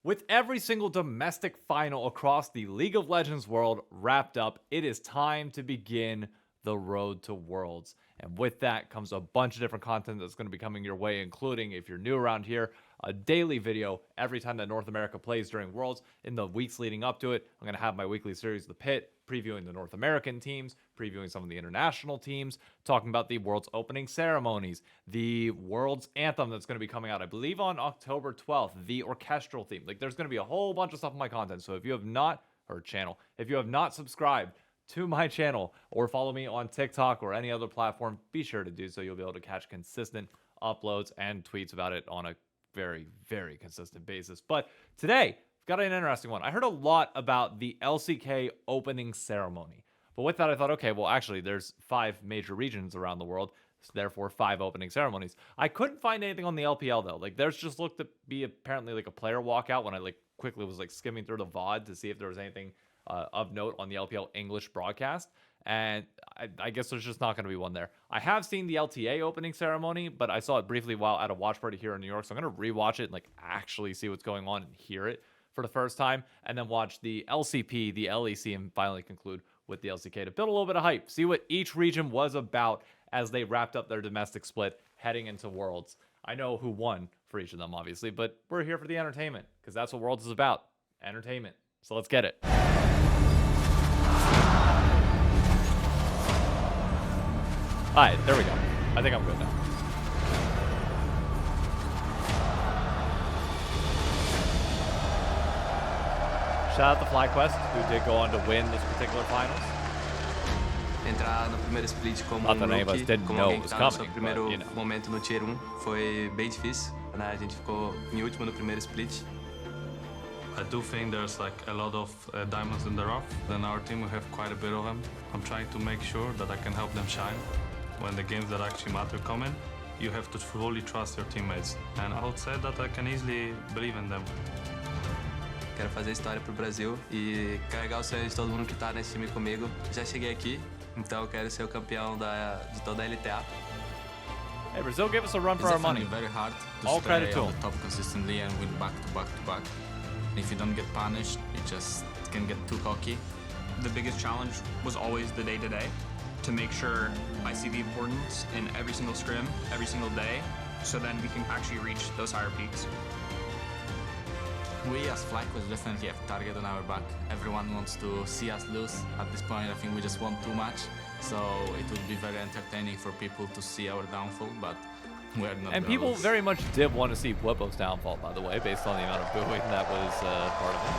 With every single domestic final across the League of Legends world wrapped up, it is time to begin the road to Worlds. And with that comes a bunch of different content that's going to be coming your way, including, if you're new around here, a daily video every time that North America plays during Worlds. In the weeks leading up to it, I'm going to have my weekly series, The Pit, previewing the North American teams, previewing some of the international teams, talking about the World's opening ceremonies, the World's anthem that's going to be coming out, I believe, on October 12th, the orchestral theme. Like, there's going to be a whole bunch of stuff in my content. So if you have not, or channel, if you have not subscribed to my channel or follow me on TikTok or any other platform, be sure to do so. You'll be able to catch consistent uploads and tweets about it on a very, very consistent basis. But today, I've got an interesting one. I heard a lot about the LCK opening ceremony. But with that, I thought, okay, well, actually, there's 5 major regions around the world, so therefore 5 opening ceremonies. I couldn't find anything on the LPL, though. Like, there's just looked to be apparently like a player walkout when I quickly was skimming through the VOD to see if there was anything of note on the LPL English broadcast, and I guess there's just not going to be one there. I have seen the LTA opening ceremony, but I saw it briefly while at a watch party here in New York, so I'm going to rewatch it and actually see what's going on and hear it for the first time, and then watch the LCP, the LEC, and finally conclude with the LCK to build a little bit of hype, see what each region was about as they wrapped up their domestic split heading into Worlds. I know who won for each of them, obviously, but we're here for the entertainment, because that's what Worlds is about, entertainment. So let's get it. Alright, there we go. I think I'm good now. Shout out to FlyQuest, who did go on to win this particular finals. Entrar no primeiro split como rookie, como alguém que tá no seu primeiro momento no Tier 1, foi bem difícil, né? A gente ficou em último no primeiro split. I do think there's a lot of diamonds in the rough. In our team, we have quite a bit of them. I'm trying to make sure that I can help them shine. When the games that actually matter come in, you have to fully trust your teammates. And I would say that I can easily believe in them. Quero fazer história pro Brasil e carregar o sonho de todo mundo que tá nesse time comigo. Já cheguei aqui, então eu quero ser o campeão de toda a LTA. Hey, Brazil gave us a run for our money. Very hard to All stay credit to on them. the top consistently and win back to back to back. If you don't get punished, you just can get too cocky. The biggest challenge was always the day-to-day, to make sure I see the importance in every single scrim, every single day, so then we can actually reach those higher peaks. We as FlyQuest definitely have target on our back. Everyone wants to see us lose. At this point, I think we just want too much. So it would be very entertaining for people to see our downfall, but we're not. And people lose. very much did want to see Whippo's downfall, by the way, based on the amount of booing that was part of it.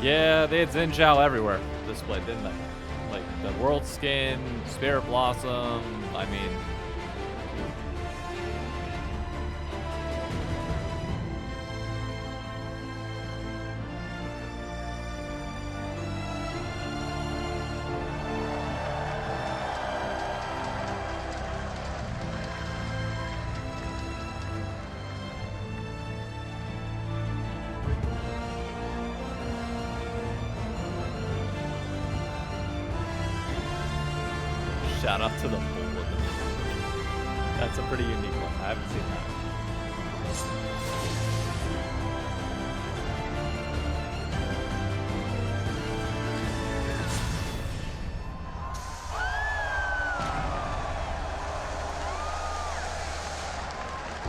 Yeah, they had Xin Zhao everywhere this split, didn't they? Like the World Skin, Spirit Blossom, I mean... Shout out to the bull with them. That's a pretty unique one. I haven't seen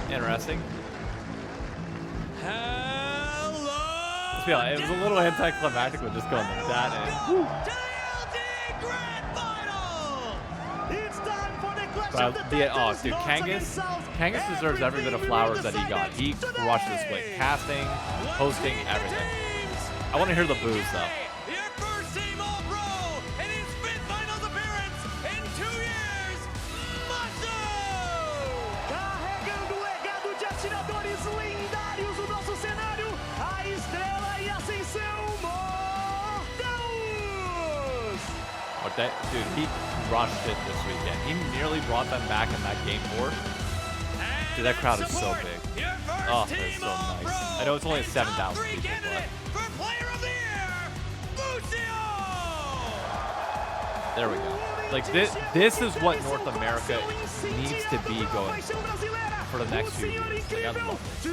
that. Interesting. Hello! Let's be honest, it was a little anticlimactic with just going like that. And, dude, Kangas deserves every bit of flowers that he got. He crushed this split. Casting, hosting, everything. I want to hear the boos, though. Your first team All-Pro and his 5th finals appearance in 2 years, Macho! Carregando o legado de atiradores lendários do nosso cenário, a estrela e ascensão Mortaus! Dude, he crushed it this weekend. He nearly brought them back in that game 4. Dude, that crowd is so big. Oh, that's so nice. I know it's only 7,000 people, but... There we go. Like, this is what North America needs to be going for. for the next few years. Like, I love it.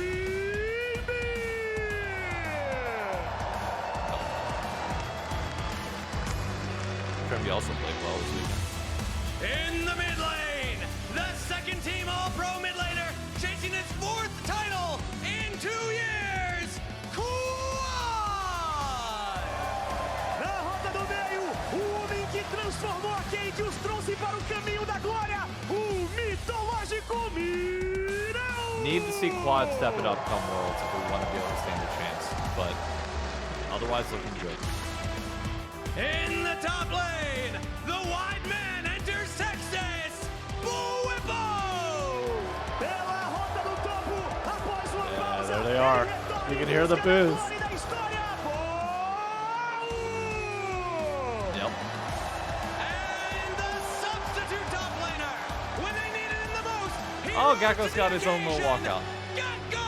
Trimby also played well this weekend. In the mid lane, the second team All-Pro mid laner, chasing its 4th title in 2 years, Quad! Na rota do meio, o homem que transformou a Cade e os trouxe para o caminho da glória, o mitológico Mirão! Need to see Quad step it up come Worlds if we want to be able to stand a chance, but otherwise looking good. In the top lane, the wide man enters Texas, Buipo! Pela rota do topo, após uma pausa, there they are. You can hear the boos. Yep. And the substitute top laner, when they needed him the most, Oh, Gecko's got his own little walkout. Geckos!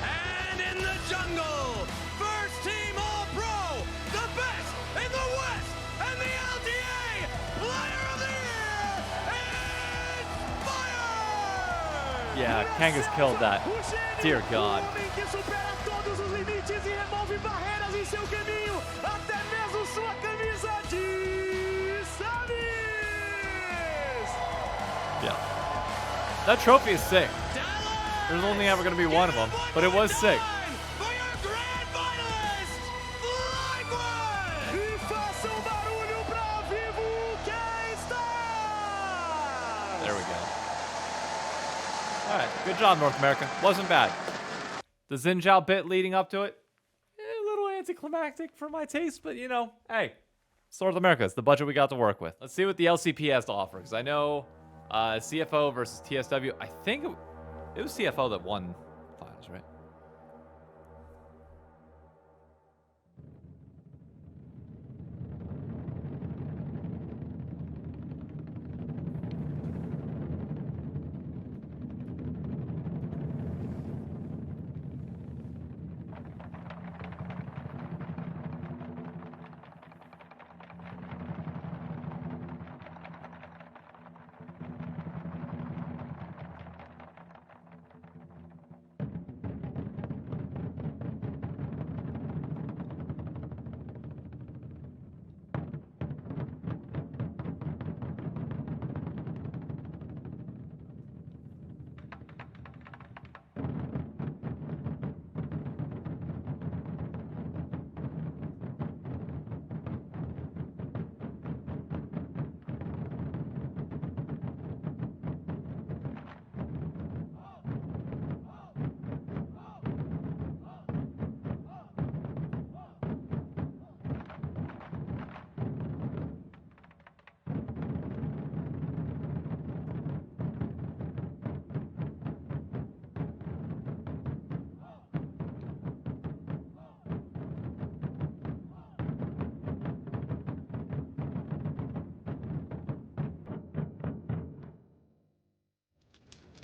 And in the jungle, first team All-Pro, the best in the West, and the LTA Player of the Year, it's Fire! Yeah, Kangas killed that. Dear God. Homem que supera todos os limites e remove barreiras em seu caminho, até mesmo sua camisa de Samis! Yeah. That trophy is sick. There's only ever going to be one of them, but it was sick. For your grand finalist, Flyquid! E façam barulho pra vivo que está! There we go. Alright, good job, North America. Wasn't bad. The Xin bit leading up to it, a little anticlimactic for my taste, but you know, hey, it's North America. It's the budget we got to work with. Let's see what the LCP has to offer, because I know CFO versus TSW, I think it was CFO that won finals, right?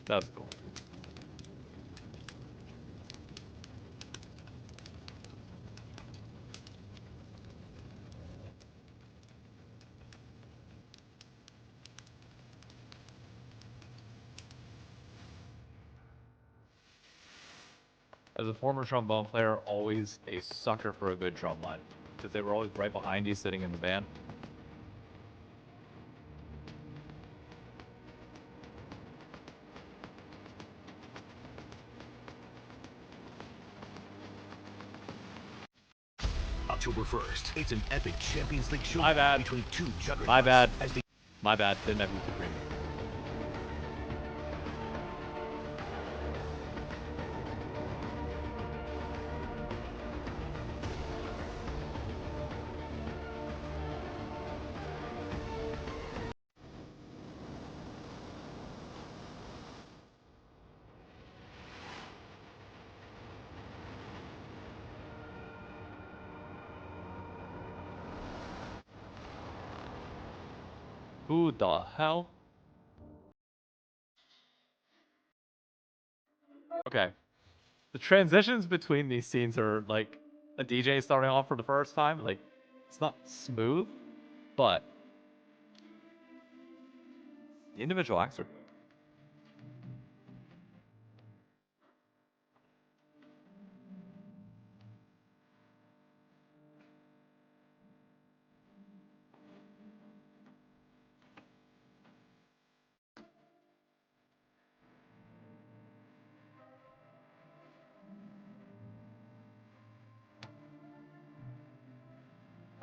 That's cool. As a former trombone player, always a sucker for a good drum line, because they were always right behind you sitting in the band. October 1st, it's an epic Champions League show between two juggernauts. My bad. My bad. Didn't have YouTube Premium. Who the hell? Okay. The transitions between these scenes are like a DJ starting off for the first time. Like, it's not smooth, but The individual acts are good.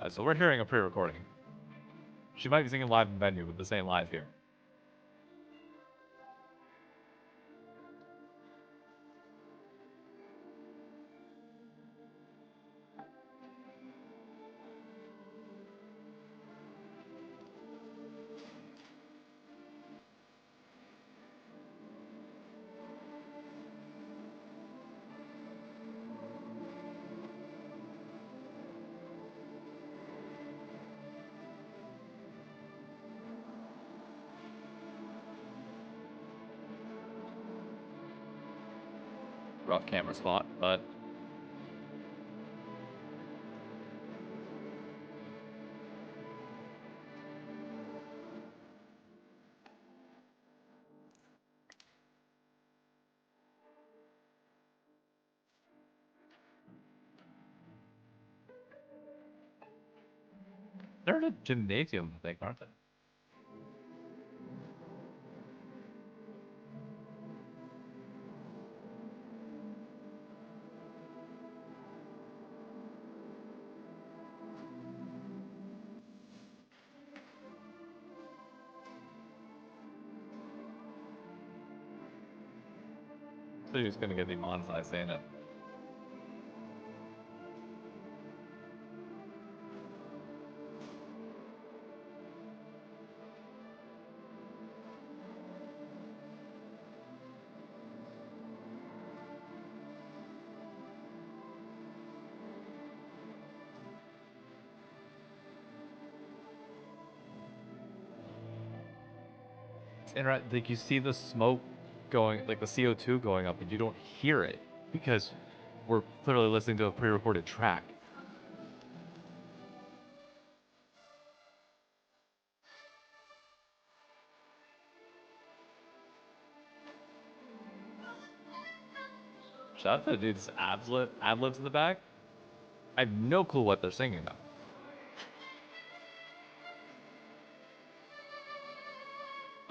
So we're hearing a pre-recording. She might be singing live in venue, but this ain't live here. Rough camera spot, but they're in a gymnasium, I think, aren't they? So you're just gonna get demonetized saying it. Like you see the smoke going, like the CO2 going up, and you don't hear it because we're clearly listening to a pre-recorded track. Shout out to the dude's ad-libs in the back. I have no clue what they're singing though.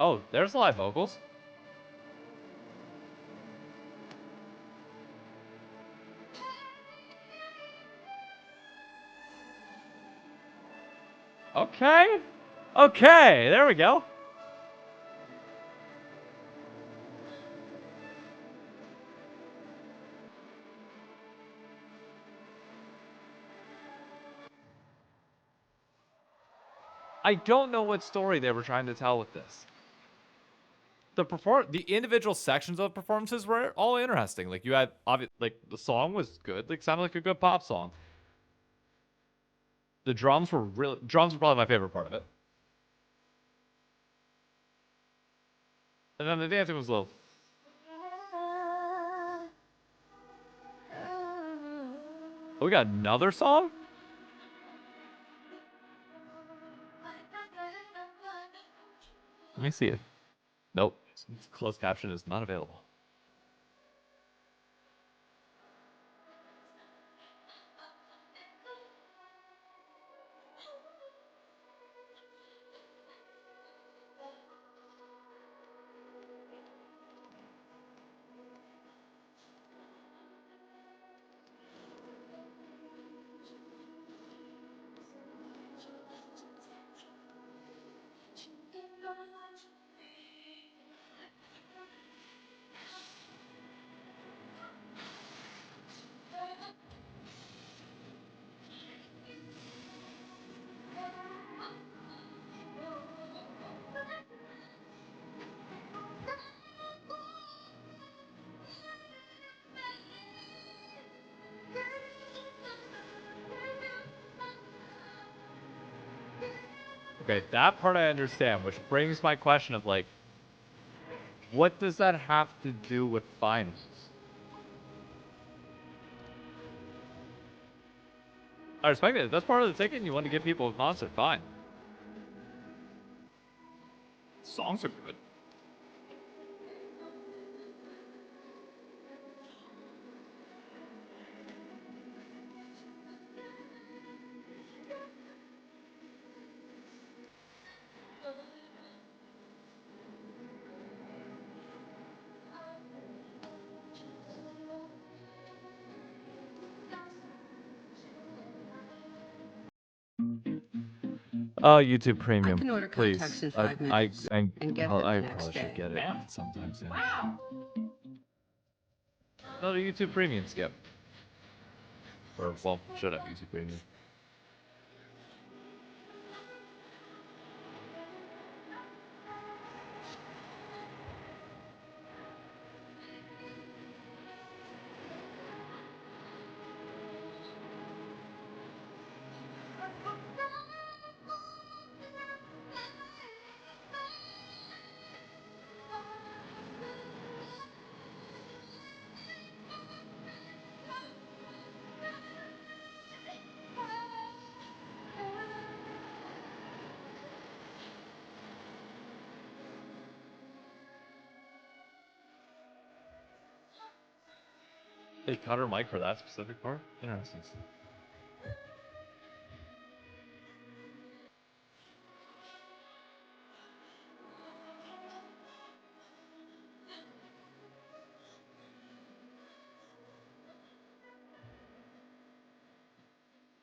Oh, there's live vocals. Okay. Okay, there we go. I don't know what story they were trying to tell with this. The individual sections of performances were all interesting. Like you had like the song was good, like sounded like a good pop song. The drums were probably my favorite part of it. And then the dancing was low. Oh, we got another song? Let me see it. Nope. Closed caption is not available. Okay, that part I understand, which brings my question of like, what does that have to do with finals? I respect it. That's part of the ticket. You want to give people a concert, fine. Songs are good. Oh, YouTube Premium, I can order please. contacts in 5 minutes and get them I the next probably should day. get it sometimes. Yeah. Another YouTube Premium skip. Or well, should have YouTube Premium. They cut her mic for that specific part? Interesting.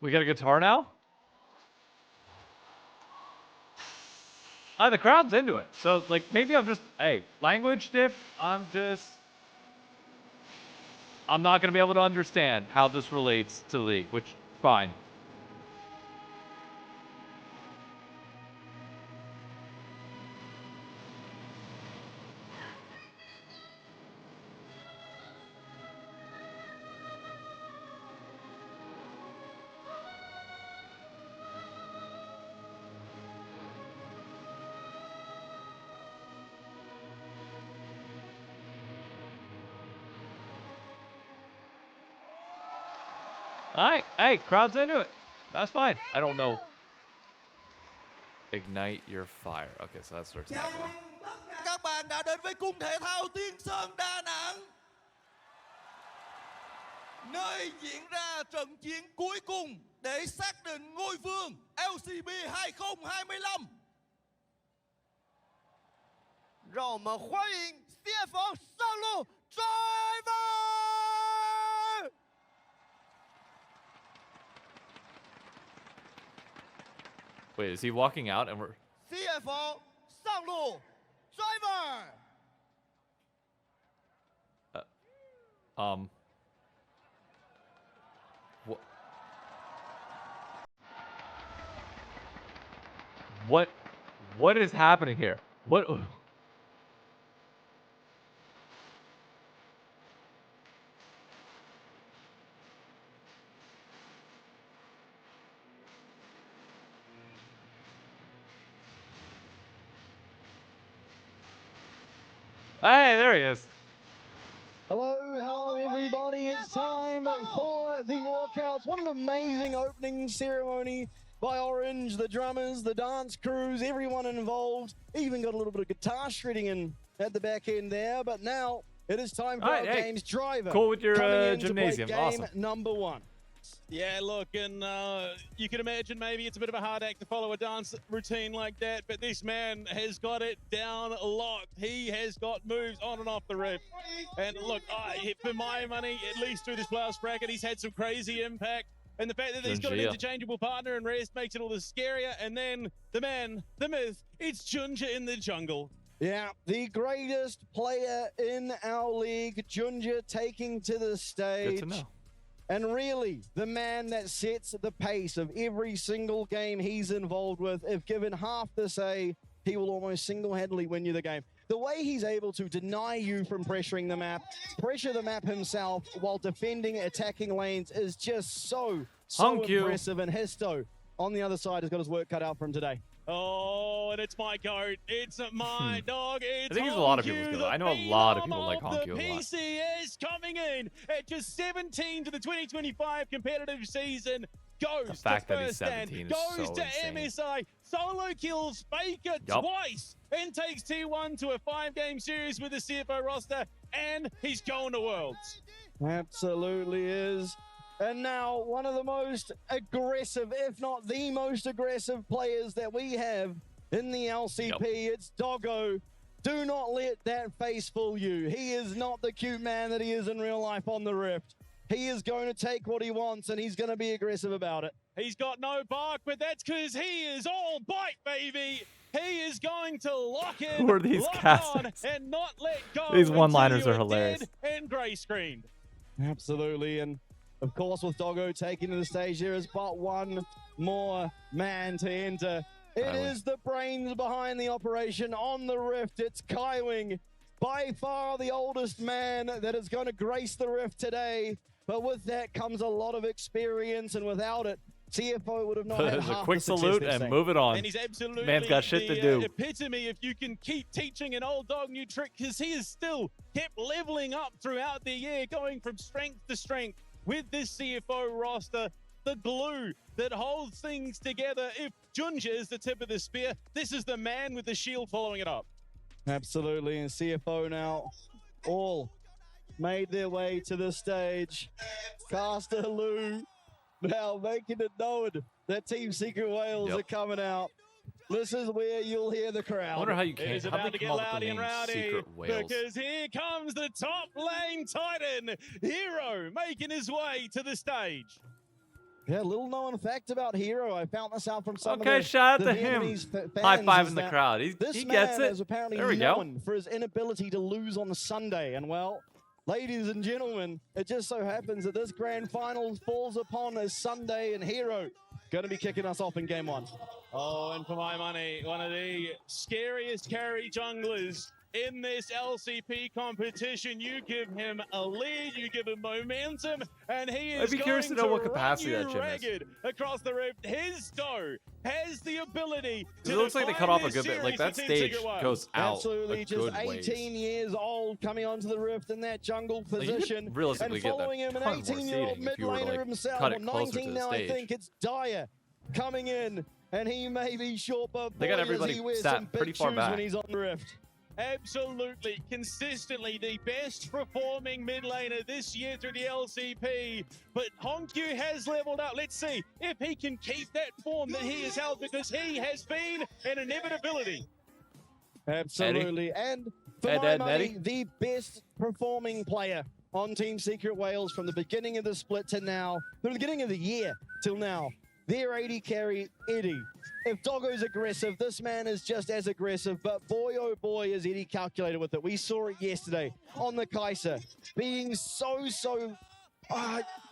We got a guitar now? The crowd's into it. So, like, maybe I'm just, hey, language diff, I'm not going to be able to understand how this relates to League, which, fine. Alright, hey, crowd's into it. That's fine. I don't know. Ignite your fire. Okay, so that starts that way. Các bạn đã đến với cung thể thao Tiên Sơn Đà Nẵng, nơi diễn ra trận chiến cuối cùng để xác định ngôi vương LCK 2025. 让我们欢迎 CFO 上路 Driver。 Wait, is he walking out and we're... CFO 上路 Driver。 What is happening here? What... Hey, there he is. Hello everybody, it's time for the walkouts. What an amazing opening ceremony by Orange, the drummers, the dance crews, everyone involved. Even got a little bit of guitar shredding in at the back end there, but now it is time for our game's driver. Cool with your coming in gymnasium, to play game awesome. number 1. Yeah, look, and you can imagine maybe it's a bit of a hard act to follow a dance routine like that, but this man has got it down locked. He has got moves on and off the rip. And look, for my money, at least through this playoffs bracket, he's had some crazy impact. And the fact that he's got an interchangeable partner and rest makes it all the scarier. And then the man, the myth, it's Junja in the jungle. Yeah, the greatest player in our league, Junja, taking to the stage. Good to know. And really, the man that sets the pace of every single game he's involved with. If given half the say, he will almost single-handedly win you the game. The way he's able to deny you from pressuring the map, pressure the map himself while defending attacking lanes is just so impressive. And Histo on the other side has got his work cut out for him today. Oh, and it's my goat. It's my dog. It's I think it's a lot of people's goat. I know a lot of people like Honkyu a lot. PCS coming in at just 17 to the 2025 competitive season. goes The fact to that he's first stand, 17 is goes so to insane. MSI, solo kills Faker twice, and takes T1 to a 5-game series with the CFO roster, and he's going to Worlds. Absolutely is. And now one of the most aggressive, if not the most aggressive players that we have in the LCP, it's Doggo. Do not let that face fool you. He is not the cute man that he is in real life on the Rift. He is going to take what he wants, and he's going to be aggressive about it. He's got no bark, but that's because he is all bite, baby. He is going to lock in, Who are these lock casters? on, and not let go. These one-liners until are you hilarious. Dead and gray screened. Absolutely, and of course with Doggo taking to the stage, there is but one more man to enter. It is the brains behind the operation on the Rift. It's Kaiwing, by far the oldest man that is going to grace the Rift today. But with that comes a lot of experience, and without it, CFO would have not had There's a half quick the success salute they're and seeing. move it on. And he's absolutely Man's got shit the to do. epitome if you can keep teaching an old dog new trick, because he has still kept leveling up throughout the year, going from strength to strength with this CFO roster. The glue that holds things together. If Junja is the tip of the spear, this is the man with the shield following it up. Absolutely, and CFO now all made their way to the stage. Caster Lou now making it known that Team Secret Wales are coming out. This is where you'll hear the crowd. I wonder how you It can't. is How about they to get come up with rowdy the and name rowdy, Secret Wales? because here comes the top lane titan, Hero, making his way to the stage. Yeah, little known fact about Hero. I found this out from some Okay, of the, shout out the to him. Vietnamese fans. High five is in the that crowd. This He man gets it. is apparently There we go. known for his inability to lose on a Sunday. And well, ladies and gentlemen, it just so happens that this grand final falls upon a Sunday, and Hero going to be kicking us off in game one. Oh, and for my money, one of the scariest carry junglers in this LCP competition. You give him a lead, you give him momentum, and he is I'd be curious to know what capacity run that you gym is. ragged across the Rift. His dough has the ability to It looks like they cut define off a this good bit. Like series that for Team stage Secret Wales. goes out Absolutely, a just good 18 ways. years old, coming onto the Rift in that jungle Like, you could position. realistically And get a following him, an ton more 18-year-old seating mid if you were to, laner like, himself, cut or it closer to 19 the now, stage. I think. It's Dyer coming in, and he may be short, but They got boy, everybody does he wear sat some pretty big far shoes back. when he's on the Rift. Absolutely, consistently the best performing mid laner this year through the LCP. But Honkyu has leveled up. Let's see if he can keep that form that he has held, because he has been an inevitability. Absolutely. And for Ed, my Ed, money, Eddie. the best performing player on Team Secret Wales from the beginning of the split to now, from the beginning of the year till now, their AD carry, Eddie. If Doggo's aggressive, this man is just as aggressive, but boy, oh boy, is Eddie calculated with it. We saw it yesterday on the Kaiser, being so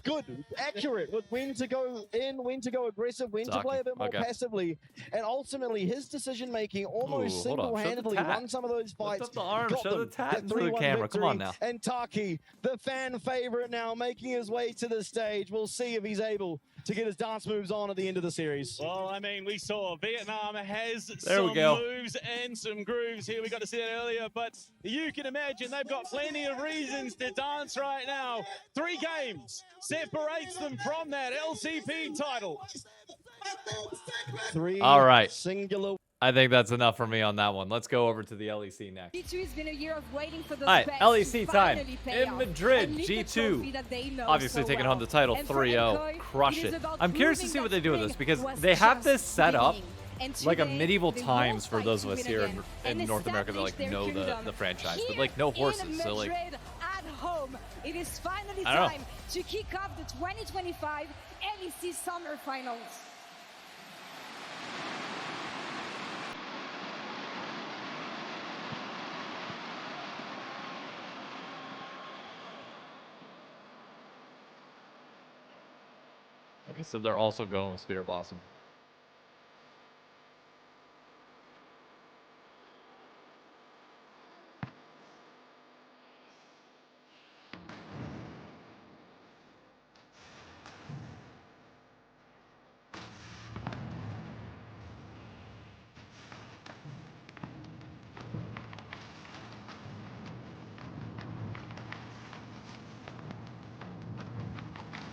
good, accurate with when to go in, when to go aggressive, when to play a bit more passively, and ultimately his decision-making almost Ooh, hold on. Show the single-handedly tat. won some of those fights. Lift up the arm, got show them the tat that into the 3-1 camera. Come on victory. now. And Taki, the fan favorite now, making his way to the stage. We'll see if he's able to get his dance moves on at the end of the series. Well, I mean, we saw Vietnam has There we some go. moves and some grooves here. We got to see that earlier, but you can imagine they've got plenty of reasons to dance right now. 3 games separates them from that LCP title. 3 All right. singular. I think that's enough for me on that one. Let's go over to the LEC next. G2 has been a year of waiting for those All right, bets LEC to time finally pay in off Madrid. and lift the G2 trophy that they know obviously so taking well. home the title And for 3-0. McCoy, Crush it is it. about I'm curious to proving see what that they do with spring this, because was they have just this set up beginning. And like a today, medieval they will times for fight those to of us win here again in and North America that establish like their know kingdom the franchise, but here like no in horses. So like Madrid at home. It is finally I don't know. time to kick off the 2025 LEC Summer Finals. like I said, they're also going with Spirit Blossom.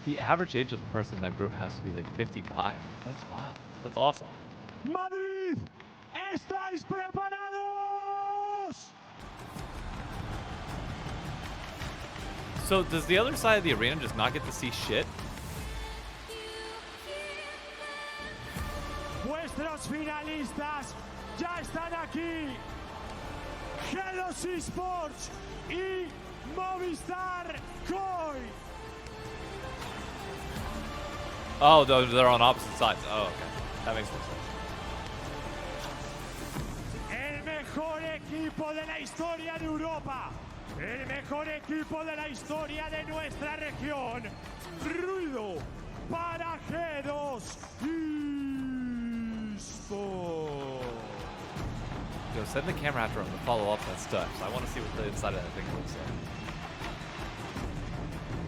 The average age of the person in that group has to be like 55. That's wild. That's awesome. Madrid, ¿estáis preparados? So does the other side of the arena just not get to see shit? Vuestros finalistas ya están aquí. G2 Esports y Movistar Koi. Oh, they're on opposite sides. Oh, okay. That makes more sense. El mejor equipo de la historia de Europa. El mejor equipo de la historia de nuestra región. Ruido para G2 Esports. Yo, send the camera after him to follow up that stuff. So I want to see what the inside of that thing looks like.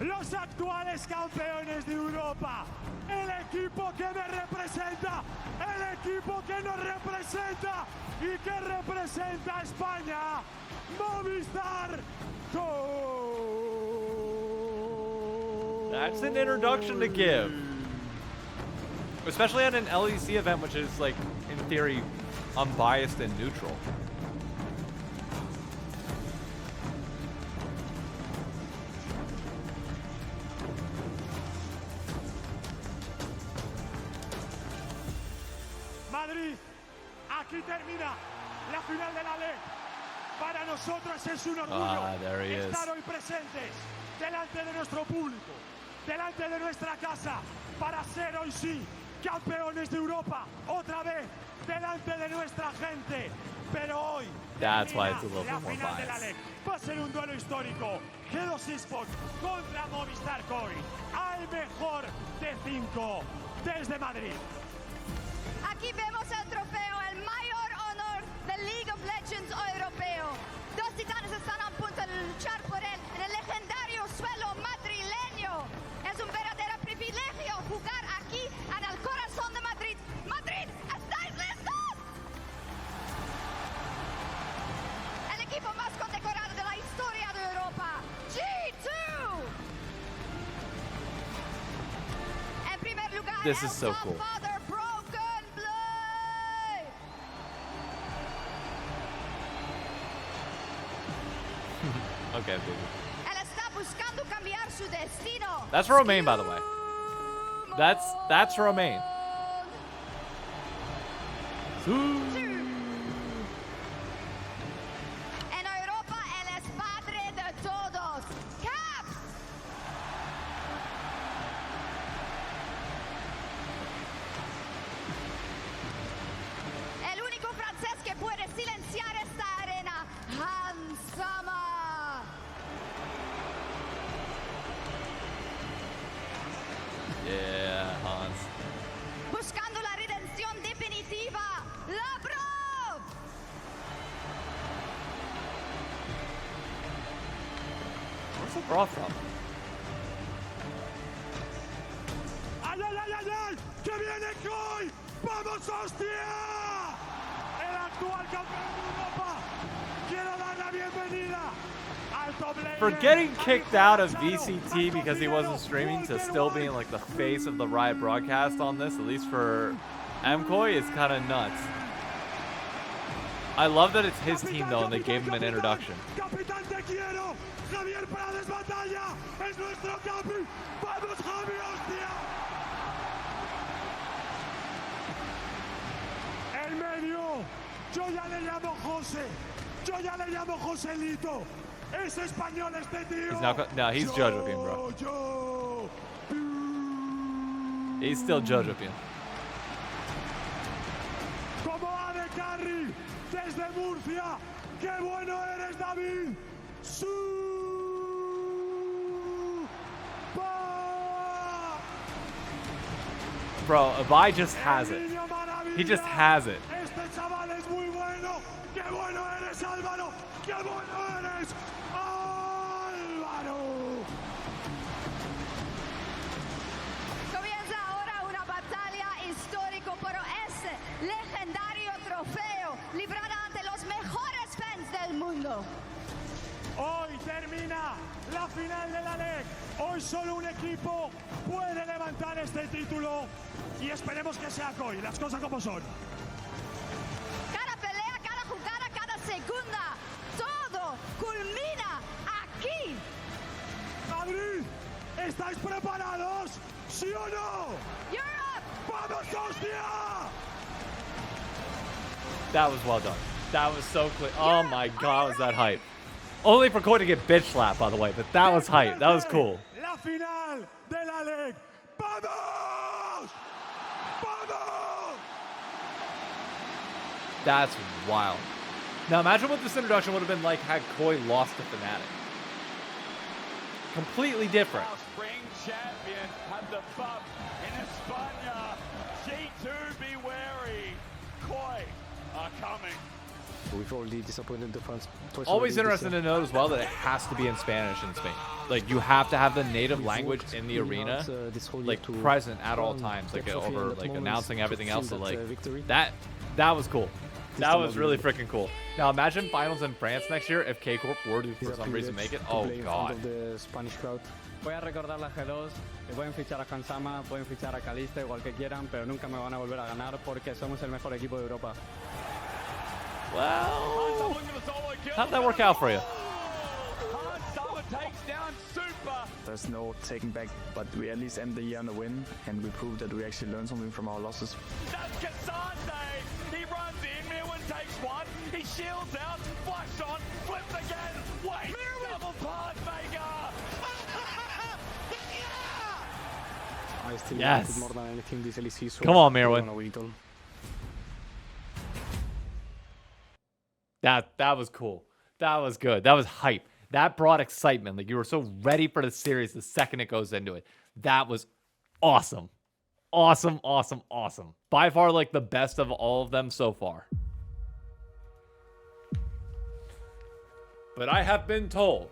Los actuales campeones de Europa. El equipo que me representa. El equipo que nos representa. Y que representa a España. Movistar Koi. That's an introduction to give. Especially at an LEC event, which is, like, in theory, unbiased and neutral. Madrid, aquí termina la final de la LEC. Para nosotros es un orgullo estar hoy presentes delante de nuestro público, delante de nuestra casa, para ser hoy sí campeones de Europa, otra vez delante de nuestra gente. Pero hoy That's why it's a little la bit more final de la biased. LEC. Va a ser un duelo histórico. G2 Esports contra Movistar Koi. Al mejor de 5 desde Madrid. Aquí vemos el trofeo, el mayor honor del League of Legends europeo. Dos titanes están a punto de luchar por él en el legendario suelo madrileño. Es un verdadero privilegio jugar aquí en el corazón de Madrid. ¡Madrid, estáis listos! El equipo más condecorado de la historia de Europa, G2. En primer lugar, This is so el cool. Father Broken Blade. Okay, baby. Él está buscando cambiar su destino. That's Romain, by the way. That's Romain. En Europa, él es padre de todos. Cap. El único francés que puede silenciar esta arena, Hansama. Yeah, Hans. Buscando la redención definitiva, la Pro. Where's the bra from? ¡Ay, ay, ay, ay, ay! ¡Que viene Koi! ¡Vamos, hostia! El actual campeón de Europa. Quiero dar la bienvenida al top laner. For getting kicked out of VCT because he wasn't streaming to still being like the face of the Riot broadcast on this, at least for MKOI, is kind of nuts. I love that it's his team though, and they gave him an introduction. Capitán, te quiero. Javier Prades batalla. Es nuestro capi. Vamos, Javi, hostia. El medio. Yo ya le llamo José. Yo ya le llamo Joselito. Es español este tío. He's now, no, he's Jojo King, bro. He's still Jojo King. Como Ade Carry desde Murcia. ¡Qué bueno eres, David! Bro, Abai just has it. He just has it. Este chaval es muy bueno. ¡Qué bueno eres, Álvaro! ¡Qué bueno eres, Álvaro! Comienza ahora una batalla histórica por ese legendario trofeo librada ante los mejores fans del mundo. Hoy termina la final de la LEC. Hoy solo un equipo puede levantar este título y esperemos que sea hoy, las cosas como son. Cada pelea, cada jugada, cada segunda, todo culmina aquí. Madrid, ¿estáis preparados? ¿Sí o no? Europe. ¡Vamos, hostia! That was well done. That was so clear. Oh my god, was that hype. Only for Koi to get bitch slapped, by the way, but that was hype. That was cool. La final de la LEC. ¡Vamos! ¡Vamos! That's wild. Now imagine what this introduction would have been like had Koi lost to Fnatic. Completely different. Spring champion at the pub in España. G2, be wary. Koi are coming. We've already disappointed the fans twice. Always interesting to note as well that it has to be in Spanish in Spain. Like you have to have the native language in the arena, like present at all times, like over like announcing everything else. So like that was cool. That was really freaking cool. Now imagine finals in France next year if K Corp were to for some reason make it. Oh god. Voy a recordar la G2, que pueden fichar a Hansama, pueden fichar a Kalista, igual que quieran, pero nunca me van a volver a ganar porque somos el mejor equipo de Europa. Well, how'd that work out for you? There's no taking back, but we at least end the year on a win, and we prove that we actually learn something from our losses. That's Cassante. He runs in, Mirwin takes one, he shields out, flash on, flips again, wait, double pass maker. I still Yes. like it more than anything this LEC, so Come on, we Mirwin. wanna win it all. That was cool. That was good. That was hype. That brought excitement. Like you were so ready for the series the second it goes into it. That was awesome. Awesome, awesome, awesome. By far like the best of all of them so far. But I have been told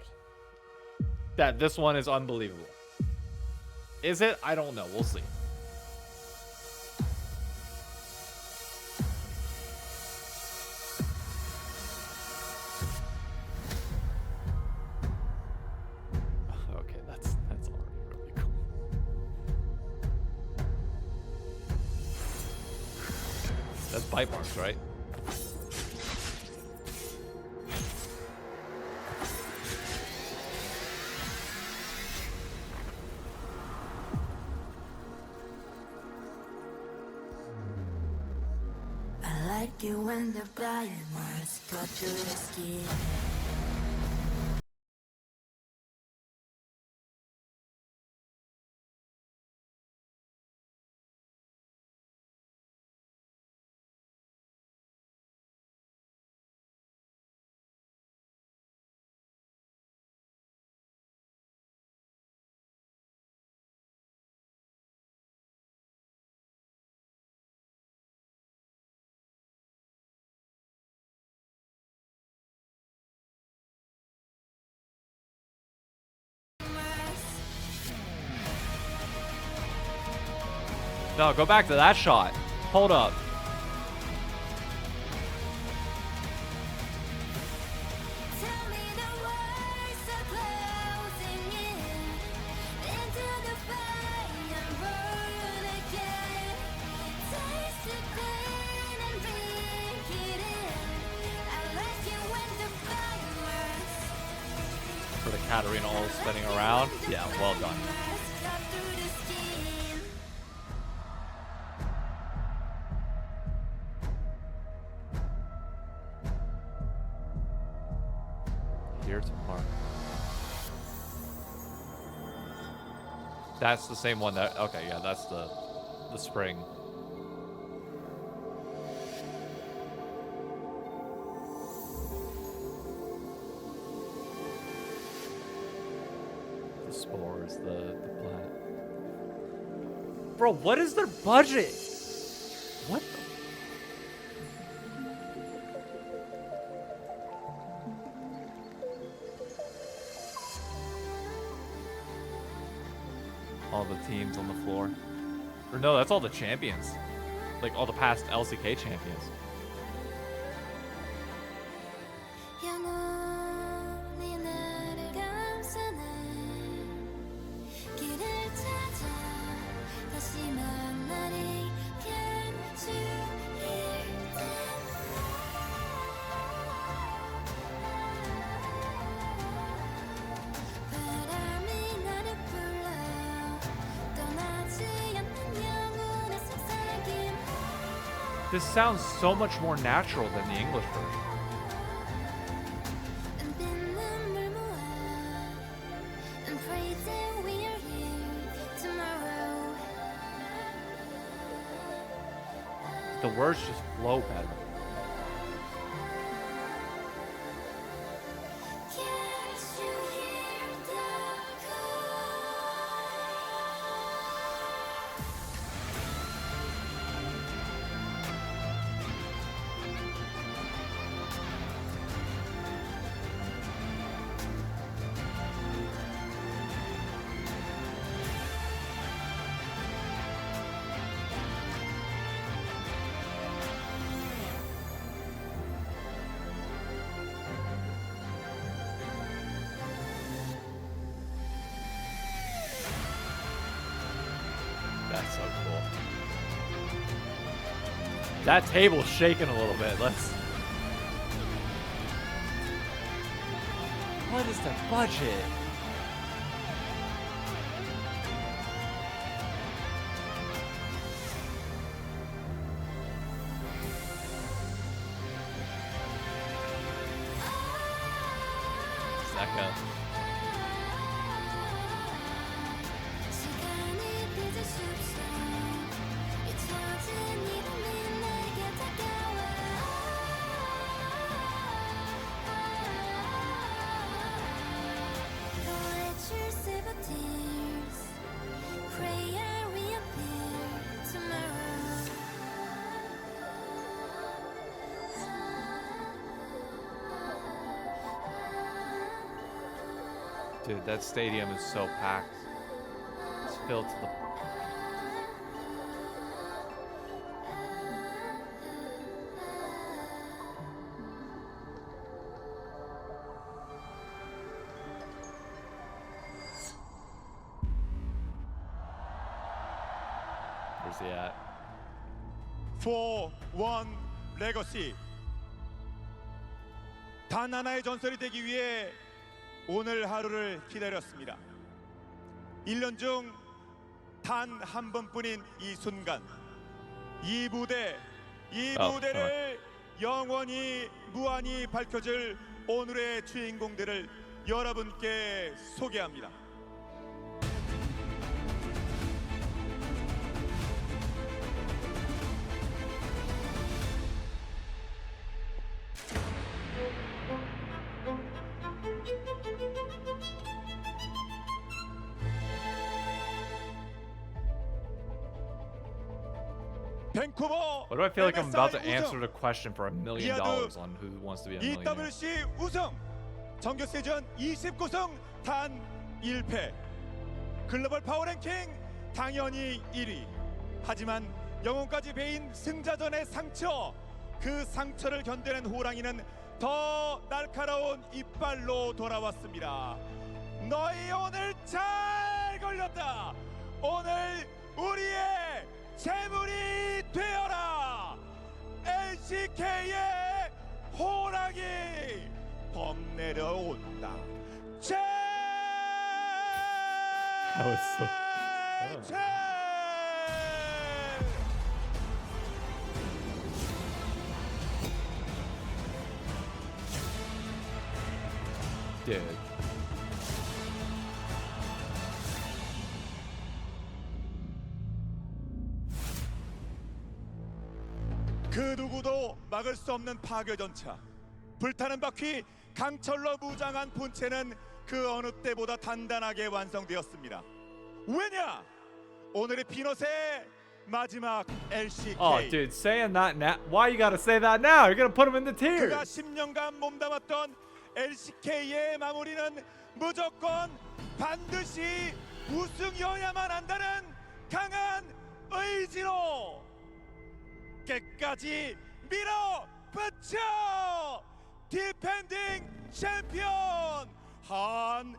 that this one is unbelievable. Is it? I don't know. We'll see. Okay, that's already really cool. That's bite marks, right? I like it when the bite marks cut through the skin. No, go back to that shot. Hold up. For the Katarina all spinning around. Yeah, well done. Here tomorrow. That's the same one that, okay, yeah, that's the spring. The spores, the plant. Bro, what is their budget? What the? All the teams on the floor. Or no, that's all the champions. Like all the past LCK champions. You know, This sounds so much more natural than the English version. The words just flow better. That's so cool. That table's shaking a little bit. Let's. What is the budget? Second. Dude, that stadium is so packed. It's filled to the... Where's he at? 4-1 레거시. 단 하나의 전설이 되기 위해 오늘 하루를 기다렸습니다. 1년 중 단 한 번뿐인 이 순간, 이 무대를 영원히 무한히 밝혀줄 오늘의 주인공들을 여러분께 소개합니다. 밴쿠버 Why do I feel like I'm about to answer the question for $1 million on Who Wants to Be a Millionaire? EWC 우승, 정규 시즌 29승 단 1패. 글로벌 파워랭킹 당연히 1위. 하지만 영혼까지 베인 승자전의 상처, 그 상처를 견뎌낸 호랑이는 더 날카로운 이빨로 돌아왔습니다. 너희 오늘 잘 걸렸다. 오늘 우리의 재물이 되어라. LCK의 호랑이 범 내려온다. That was so... Dude. 그 누구도 막을 수 없는 파괴전차. 불타는 바퀴, 강철로 무장한 본체는 그 어느 때보다 단단하게 완성되었습니다. 왜냐? 오늘의 피넛의 마지막 LCK. Oh, dude, saying that now. Why you gotta say that now? You're gonna put him in the tiers. 그가 10년간 몸담았던 LCK의 마무리는 무조건 반드시 우승이어야만 한다는 강한 의지로 끝까지 밀어붙여 디펜딩 챔피언 한화생명.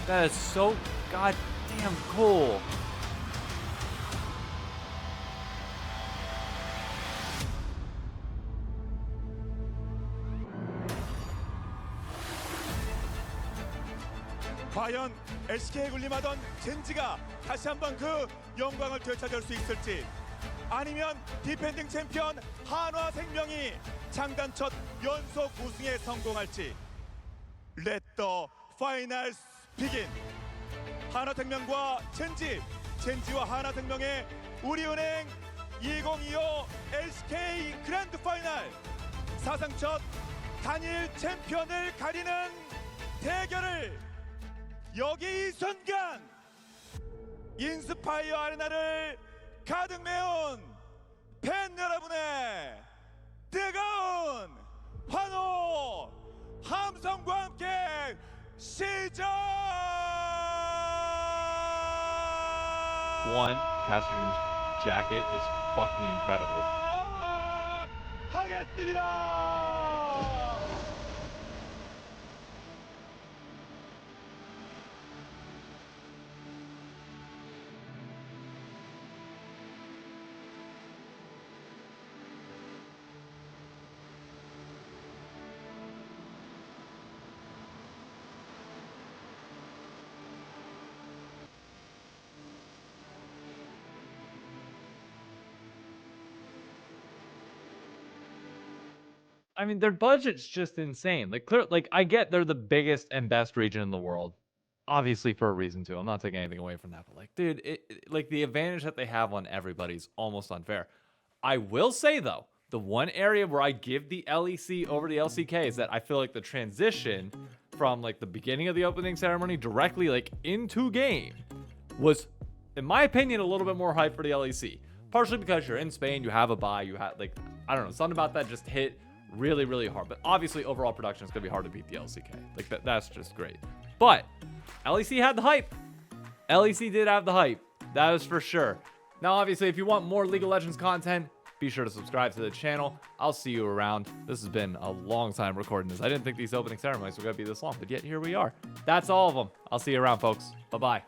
That is so goddamn cool. 과연 LCK에 군림하던 젠지가 다시 한번 그 영광을 되찾을 수 있을지, 아니면 디펜딩 챔피언 한화생명이 장단 첫 연속 우승에 성공할지. Let the finals begin. 한화생명과 젠지와 한화생명의 우리은행 2025 LCK 그랜드 파이널, 사상 첫 단일 챔피언을 가리는 대결을 여기 이 순간 인스파이어 아레나를 가득 메운 팬 여러분의 뜨거운 환호 함성과 함께 시작! One, Caster's jacket is fucking incredible. 하겠습니다! I mean, their budget's just insane. Like, like I get they're the biggest and best region in the world, obviously for a reason too. I'm not taking anything away from that, but like, dude, like the advantage that they have on everybody's almost unfair. I will say though, the one area where I give the LEC over the LCK is that I feel like the transition from like the beginning of the opening ceremony directly like into game was, in my opinion, a little bit more hype for the LEC. Partially because you're in Spain, you have a buy, you have like, I don't know, something about that just hit really, really hard. But obviously, overall production is going to be hard to beat the LCK. Like, that's just great. But LEC had the hype. LEC did have the hype. That is for sure. Now, obviously, if you want more League of Legends content, be sure to subscribe to the channel. I'll see you around. This has been a long time recording this. I didn't think these opening ceremonies were going to be this long, but yet here we are. That's all of them. I'll see you around, folks. Bye-bye.